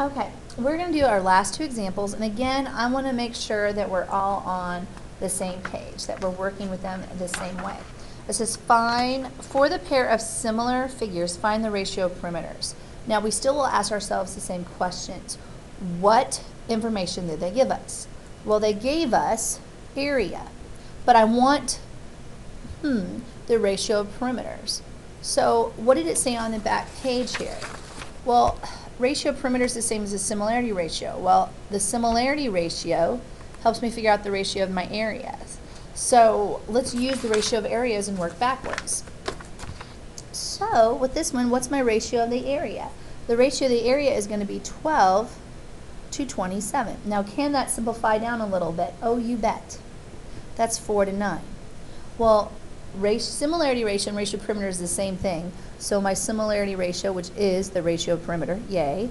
Okay, we're going to do our last two examples, and again, I want to make sure that we're all on the same page, that we're working with them the same way. It says find, for the pair of similar figures, find the ratio of perimeters. Now, we still will ask ourselves the same questions. What information did they give us? Well, they gave us area, but I want the ratio of perimeters. So what did it say on the back page here? Well, ratio of perimeters is the same as the similarity ratio. Well, the similarity ratio helps me figure out the ratio of my areas. So let's use the ratio of areas and work backwards. So with this one, what's my ratio of the area? The ratio of the area is going to be 12 to 27. Now, can that simplify down a little bit? Oh, you bet. That's 4 to 9. Well, similarity ratio and ratio of perimeter is the same thing. So my similarity ratio, which is the ratio of perimeter, yay,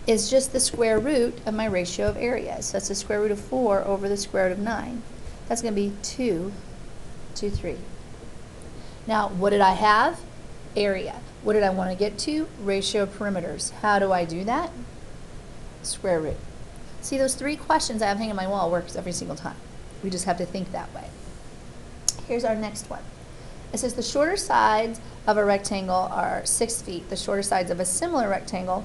is just the square root of my ratio of areas. So that's the square root of 4 over the square root of 9. That's going to be 2 to 3. Now, what did I have? Area. What did I want to get to? Ratio of perimeters. How do I do that? Square root. See, those three questions I have hanging on my wall works every single time. We just have to think that way. Here's our next one. It says the shorter sides of a rectangle are 6 feet. The shorter sides of a similar rectangle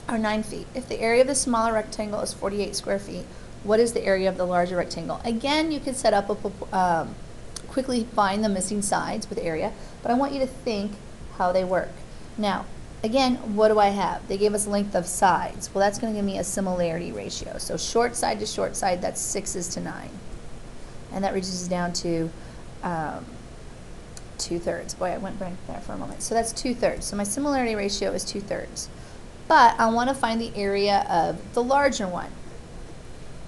are 9 feet. If the area of the smaller rectangle is 48 square feet, what is the area of the larger rectangle? Again, you could set up a quickly find the missing sides with area, but I want you to think how they work. Now, again, what do I have? They gave us length of sides. Well, that's going to give me a similarity ratio. So short side to short side, that's 6 to 9. And that reduces down to 2/3. Boy, I went back there for a moment. So that's 2/3. So my similarity ratio is 2/3. But I want to find the area of the larger one.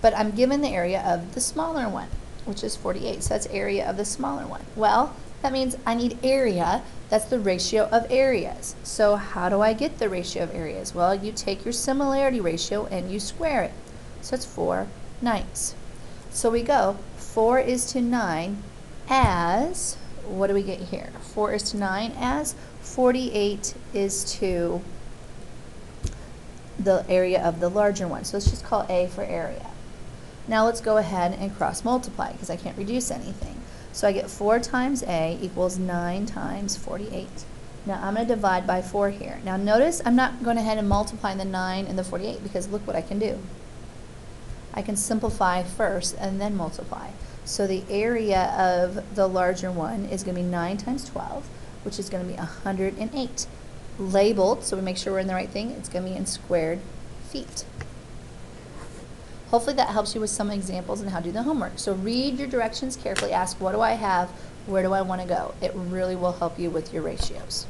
But I'm given the area of the smaller one, which is 48. So that's area of the smaller one. Well, that means I need area. That's the ratio of areas. So how do I get the ratio of areas? Well, you take your similarity ratio and you square it. So it's 4/9. So we go 4 is to 9 as, what do we get here? 4 is to 9 as 48 is to the area of the larger one. So let's just call A for area. Now let's go ahead and cross multiply because I can't reduce anything. So I get 4 times A equals 9 times 48. Now I'm going to divide by 4 here. Now notice I'm not going ahead and multiplying the 9 and the 48 because look what I can do. I can simplify first and then multiply. So the area of the larger one is going to be 9 times 12, which is going to be 108. Labeled, so we make sure we're in the right thing, it's going to be in squared feet. Hopefully that helps you with some examples and how to do the homework. So read your directions carefully, ask what do I have, where do I want to go. It really will help you with your ratios.